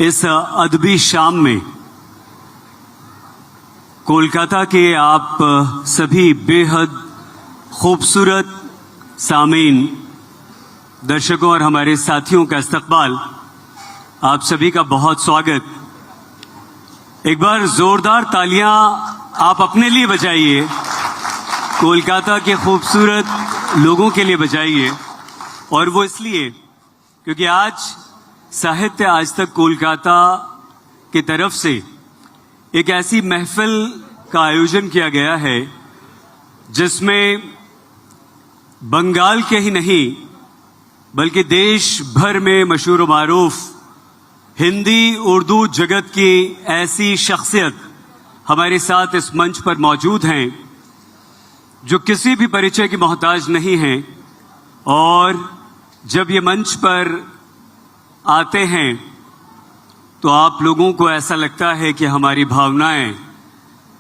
इस अदबी शाम में कोलकाता के आप सभी बेहद खूबसूरत सामीन, दर्शकों और हमारे साथियों का इस्तकबाल, आप सभी का बहुत स्वागत। एक बार जोरदार तालियां आप अपने लिए बजाइए, कोलकाता के खूबसूरत लोगों के लिए बजाइए। और वो इसलिए क्योंकि आज साहित्य आज तक कोलकाता की तरफ से एक ऐसी महफिल का आयोजन किया गया है जिसमें बंगाल के ही नहीं बल्कि देश भर में मशहूर मारूफ हिंदी उर्दू जगत की ऐसी शख्सियत हमारे साथ इस मंच पर मौजूद हैं जो किसी भी परिचय की मोहताज नहीं हैं। और जब ये मंच पर आते हैं तो आप लोगों को ऐसा लगता है कि हमारी भावनाएं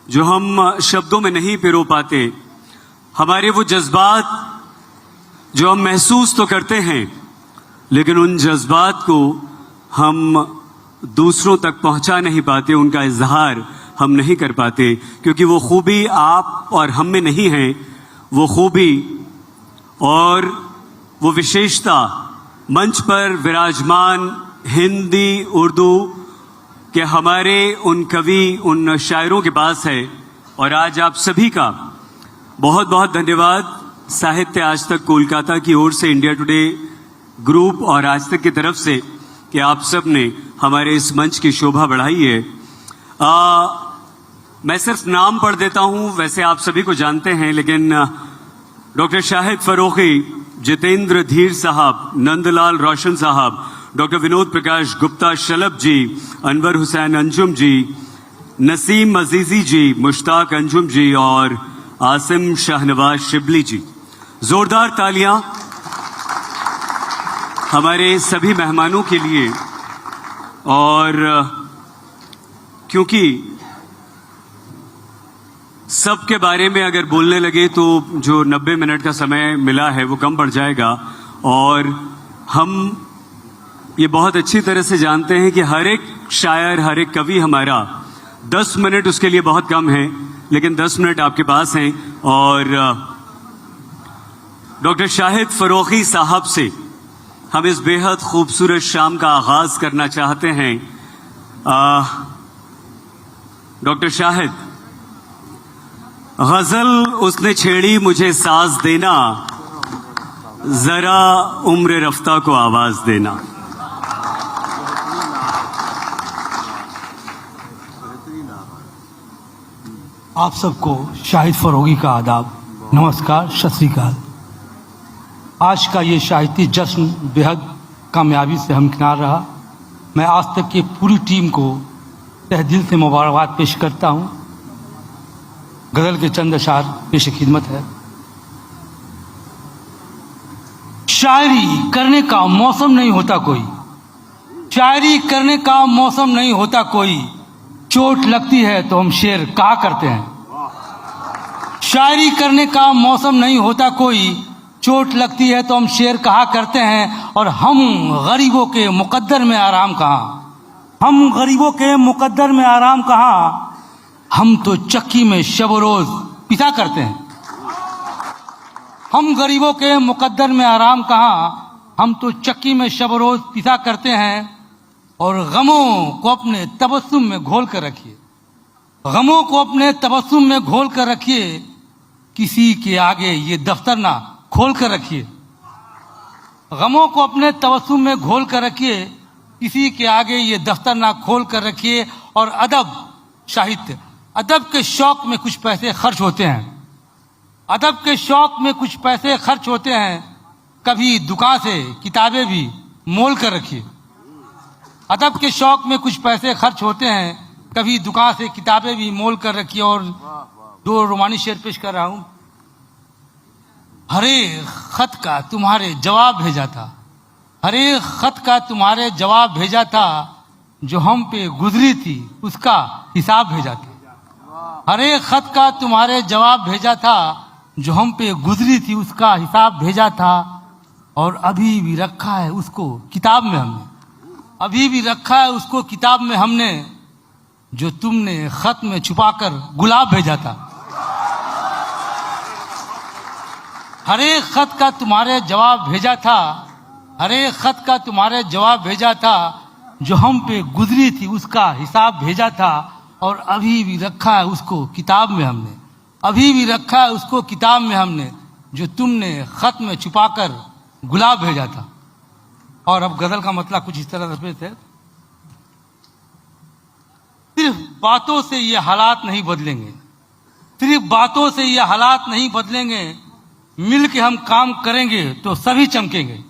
जो हम शब्दों में नहीं पिरो पाते, हमारे वो जज्बात जो हम महसूस तो करते हैं लेकिन उन जज्बात को हम दूसरों तक पहुंचा नहीं पाते, उनका इजहार हम नहीं कर पाते, क्योंकि वो खूबी आप और हम में नहीं है। वो खूबी और वो विशेषता मंच पर विराजमान हिंदी उर्दू के हमारे उन कवि, उन शायरों के पास है। और आज आप सभी का बहुत बहुत धन्यवाद साहित्य आज तक कोलकाता की ओर से, इंडिया टुडे ग्रुप और आज तक की तरफ से, कि आप सब ने हमारे इस मंच की शोभा बढ़ाई है। मैं सिर्फ नाम पढ़ देता हूं, वैसे आप सभी को जानते हैं, लेकिन डॉक्टर शाहिद फरोखी, जितेंद्र धीर साहब, नंदलाल रोशन साहब, डॉक्टर विनोद प्रकाश गुप्ता शलभ जी, अनवर हुसैन अंजुम जी, नसीम अजीजी जी, मुश्ताक अंजुम जी और आसिम शाहनवाज शिबली जी। जोरदार तालियां हमारे सभी मेहमानों के लिए। और क्योंकि सबके बारे में अगर बोलने लगे तो जो 90 मिनट का समय मिला है वो कम पड़ जाएगा। और हम ये बहुत अच्छी तरह से जानते हैं कि हर एक शायर, हर एक कवि हमारा 10 मिनट उसके लिए बहुत कम है, लेकिन 10 मिनट आपके पास हैं। और डॉक्टर शाहिद फरोखी साहब से हम इस बेहद खूबसूरत शाम का आगाज करना चाहते हैं। डॉक्टर शाहिद, गजल उसने छेड़ी मुझे साज देना, जरा उम्र रफ्ता को आवाज देना। आप सबको शाहिद फरोगी का आदाब, नमस्कार, सत श्री अकाल। आज का ये साहित्य जश्न बेहद कामयाबी से हमकिनार रहा। मैं आज तक की पूरी टीम को तहे दिल से मुबारकबाद पेश करता हूँ। गजल के चंद अशार पेश खिदमत है। शायरी करने का मौसम नहीं होता कोई, शायरी करने का मौसम नहीं होता कोई, चोट लगती है तो हम शेर कहा करते हैं। शायरी करने का मौसम नहीं होता कोई, चोट लगती है तो हम शेर कहा करते हैं। और हम गरीबों के मुकद्दर में आराम कहाँ, हम गरीबों के मुकद्दर में आराम कहाँ, हम तो चक्की में शब रोज पिसा करते हैं। हम गरीबों के मुकद्दर में आराम कहाँ, हम तो चक्की में शब रोज पिसा करते हैं। और गमों को अपने तबस्सुम में घोल कर रखिए, गमों को अपने तबस्सुम में घोल कर रखिए, किसी के आगे ये दफ्तर ना खोल कर रखिए। गमों को अपने तबस्सुम में घोल कर रखिए, किसी के आगे ये दफ्तर ना खोल कर रखिए। और अदब, साहित्य, अदब के शौक में कुछ पैसे खर्च होते हैं, अदब के शौक में कुछ पैसे खर्च होते हैं। कभी दुकान से किताबें भी मोल कर रखिए। अदब के शौक में कुछ पैसे खर्च होते हैं, कभी दुकान से किताबें भी मोल कर रखिए। और 2 रोमानी शेर पेश कर रहा हूं। हरे खत का तुम्हारे जवाब भेजा था, हरे खत का तुम्हारे जवाब भेजा था, जो हम पे गुजरी थी उसका हिसाब भेजा था। हरे खत का तुम्हारे जवाब भेजा था, जो हम पे गुजरी थी उसका हिसाब भेजा था। और अभी भी रखा है उसको किताब में हमने, अभी भी रखा है उसको किताब में हमने, जो तुमने खत में छुपाकर गुलाब भेजा था। हर एक खत का तुम्हारे जवाब भेजा था, हर एक खत का तुम्हारे जवाब भेजा था, जो हम पे गुजरी थी उसका हिसाब भेजा था। और अभी भी रखा है उसको किताब में हमने, अभी भी रखा है उसको किताब में हमने, जो तुमने खत में छुपाकर गुलाब भेजा था। और अब गजल का मतलब कुछ इस तरह से है, सिर्फ बातों से ये हालात नहीं बदलेंगे, सिर्फ बातों से ये हालात नहीं बदलेंगे, मिल के हम काम करेंगे तो सभी चमकेंगे।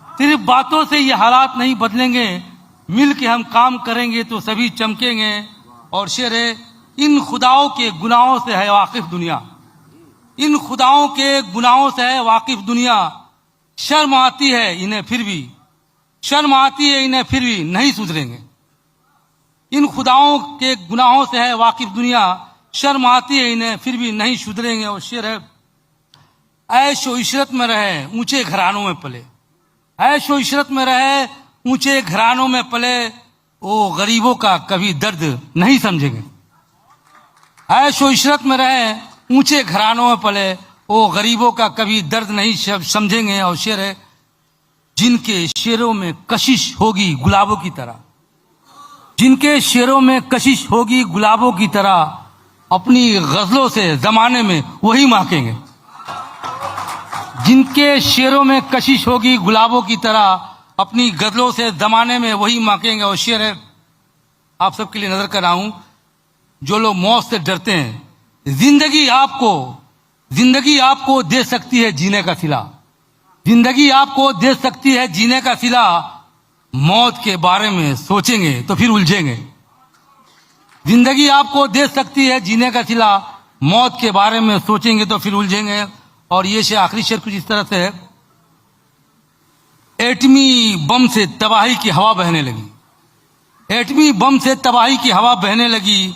सिर्फ बातों से ये हालात नहीं बदलेंगे, मिल के हम काम करेंगे तो सभी चमकेंगे। और शेर है, इन खुदाओं के गुनाहों से है वाकिफ दुनिया, इन खुदाओं के गुनाहों से है वाकिफ दुनिया। शर्म आती है इन्हें फिर भी, शर्म आती है इन्हें फिर भी नहीं सुधरेंगे। इन खुदाओं के गुनाहों से है वाकिफ दुनिया, शर्म आती है इन्हें फिर भी नहीं सुधरेंगे। और शेर है, ऐशो इशरत में रहे ऊंचे घरानों में पले, ऐशो इशरत में रहे ऊंचे घरानों में पले, वो गरीबों का कभी दर्द नहीं समझेंगे। ऐशो इशरत में रहे ऊंचे घरानों में पले, वो गरीबों का कभी दर्द नहीं समझेंगे। और शेर है, जिनके शेरों में कशिश होगी गुलाबों की तरह, जिनके शेरों में कशिश होगी गुलाबों की तरह, अपनी गजलों से जमाने में वही महकेंगे। जिनके शेरों में कशिश होगी गुलाबों की तरह, अपनी गजलों से जमाने में वही महकेंगे। और शेर है, आप सबके लिए नजर कर आऊं, जो लोग मौत से डरते हैं, जिंदगी आपको दे सकती है जीने का सिला, जिंदगी आपको दे सकती है जीने का सिला, मौत के बारे में सोचेंगे तो फिर उलझेंगे। जिंदगी आपको दे सकती है जीने का सिला, मौत के बारे में सोचेंगे तो फिर उलझेंगे। और ये शेर, आखिरी शेर कुछ इस तरह से है, एटमी बम से तबाही की हवा बहने लगी, एटमी बम से तबाही की हवा बहने लगी,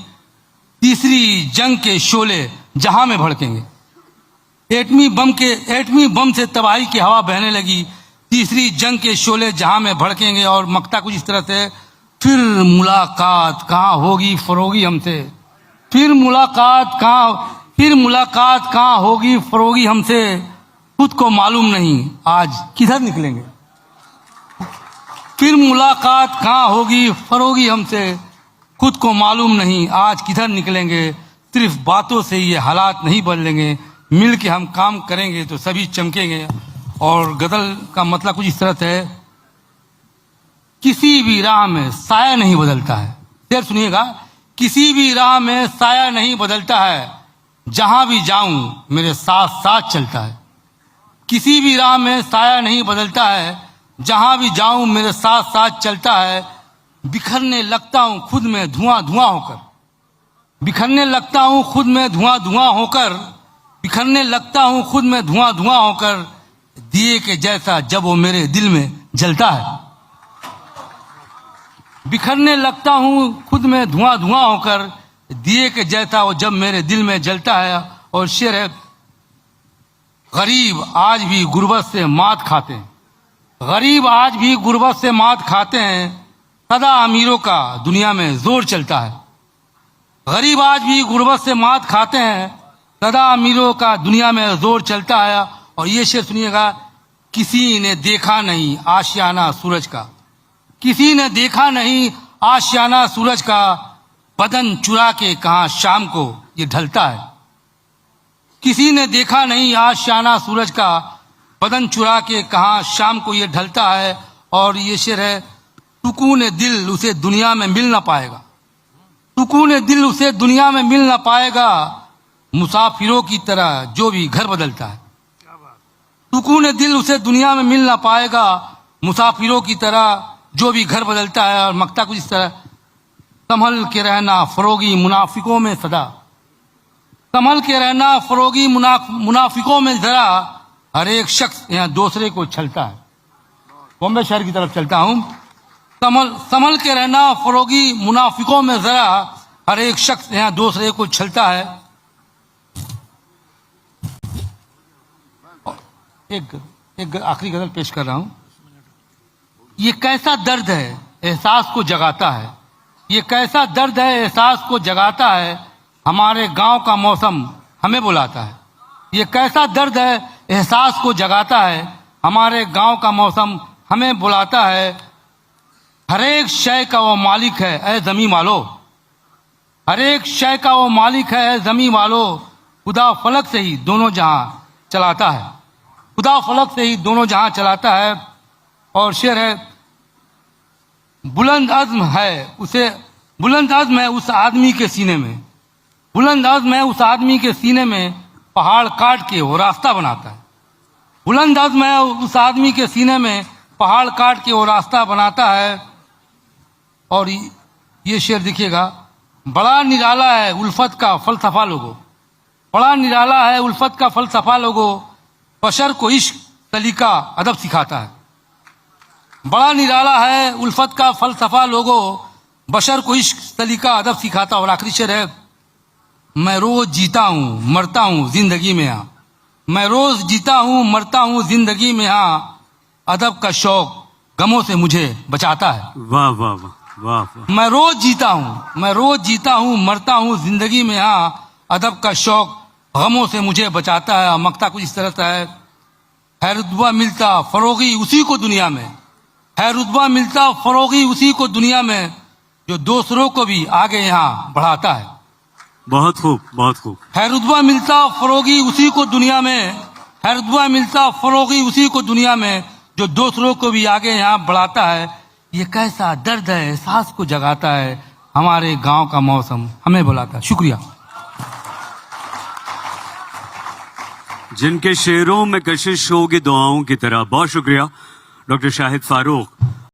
तीसरी जंग के शोले जहां में भड़केंगे। एटमी बम से तबाही की हवा बहने लगी, तीसरी जंग के शोले जहां में भड़केंगे। और मकता कुछ इस तरह से, फिर मुलाकात कहाँ होगी फरोगी हमसे, फिर मुलाकात कहाँ होगी फरोगी हमसे, खुद को मालूम नहीं आज किधर निकलेंगे। फिर मुलाकात कहाँ होगी फरोगी हमसे, खुद को मालूम नहीं आज किधर निकलेंगे। सिर्फ बातों से ये हालात नहीं बदलेंगे, मिल के हम काम करेंगे तो सभी चमकेंगे। और गजल का मतलब कुछ इस तरह से है, किसी भी राह में साया नहीं बदलता है, शेर सुनिएगा, किसी भी राह में साया नहीं बदलता है, जहां भी जाऊं मेरे साथ साथ चलता है। किसी भी राह में साया नहीं बदलता है, जहां भी जाऊं मेरे साथ साथ चलता है। बिखरने लगता हूं खुद में धुआं धुआं होकर, बिखरने लगता हूं खुद में धुआं धुआं होकर, बिखरने लगता हूं खुद में धुआं धुआं होकर, दिए के जैसा जब वो मेरे दिल में जलता है। बिखरने लगता हूं खुद में धुआं धुआं होकर, दिए के जैसा वो जब मेरे दिल में जलता है। और शेर है, गरीब आज भी गुर्बत से मात खाते हैं, गरीब आज भी गुर्बत से मात खाते हैं, सदा अमीरों का दुनिया में जोर चलता है। गरीब आज भी गुर्बत से मात खाते हैं, सदा अमीरों का दुनिया में जोर चलता है। और ये शेर सुनिएगा, किसी ने देखा नहीं आशियाना सूरज का, किसी ने देखा नहीं आशियाना सूरज का, बदन चुरा के कहां शाम को ये ढलता है। किसी ने देखा नहीं आशियाना सूरज का, बदन चुरा के कहां शाम को ये ढलता है। और ये शेर है, सुकून दिल उसे दुनिया में मिल ना पाएगा, सुकून दिल उसे दुनिया में मिल ना पाएगा, मुसाफिरों की तरह जो भी घर बदलता है। सुकून दिल उसे दुनिया में मिल ना पाएगा, मुसाफिरों की तरह जो भी घर बदलता है। और मकता कुछ इस तरह, संभल के रहना फरोगी मुनाफिकों में सदा, संभल के रहना फरोगी मुनाफिकों में जरा, हर एक शख्स यहाँ दूसरे को छलता है। बॉम्बे शहर की तरफ चलता हूं, संभल के रहना फरोगी मुनाफिकों में जरा, हर एक शख्स यहाँ दूसरे को छलता है। एक आखिरी गजल पेश कर रहा हूं, ये कैसा दर्द है एहसास को जगाता है, ये कैसा दर्द है एहसास को जगाता है, हमारे गांव का मौसम हमें बुलाता है। ये कैसा दर्द है एहसास को जगाता है, हमारे गांव का मौसम हमें बुलाता है। हर एक शय का वो मालिक है ऐ ज़मीं वालो, हर एक शय का वो मालिक है ऐ ज़मीं वालो, खुदा फलक से ही दोनों जहां चलाता है, खुदा फलक से ही दोनों जहां चलाता है। और शेर है, बुलंद अज़्म है उसे, बुलंद अज़्म है उस आदमी के सीने में, बुलंद अज़्म है उस आदमी के सीने में, पहाड़ काट के वो रास्ता बनाता है। बुलंद अज़्म है उस आदमी के सीने में, पहाड़ काट के वो रास्ता बनाता है। और ये शेर देखिएगा, बड़ा निराला है उल्फत का फलसफा लोगो, बड़ा निराला है उल्फत का फलसफा लोगो, बशर को इश्क सलीका अदब सिखाता है। बड़ा निराला है उल्फत का फलसफा लोगो, बशर को इश्क सलीका अदब सिखाता। और आखिरी शेर है, मैं रोज जीता हूँ मरता हूँ जिंदगी में यहाँ, मैं रोज जीता हूँ मरता हूँ जिंदगी में यहाँ, अदब का शौक गमों से मुझे बचाता है। वाह वाह वाह वाह वाह। मैं रोज जीता हूँ, मैं रोज जीता हूँ मरता हूँ जिंदगी में यहाँ, अदब का शौक गमों से मुझे बचाता है। मक्ता कुछ इस तरह से है रुतबा मिलता फरोगी उसी को दुनिया में, है रुतबा मिलता फरोगी उसी को दुनिया में, जो दूसरों को भी आगे यहाँ बढ़ाता है। बहुत खूब बहुत खूब। है रुतबा मिलता फरोगी उसी को दुनिया में, है रुतबा मिलता फरोगी उसी को दुनिया में, जो दूसरों को भी आगे यहाँ बढ़ाता है। ये कैसा दर्द है एहसास को जगाता है, हमारे गांव का मौसम हमें बुलाता है। शुक्रिया। जिनके शेरों में कशिश होगी दुआओं की तरह। बहुत शुक्रिया डॉक्टर शाहिद फारूक।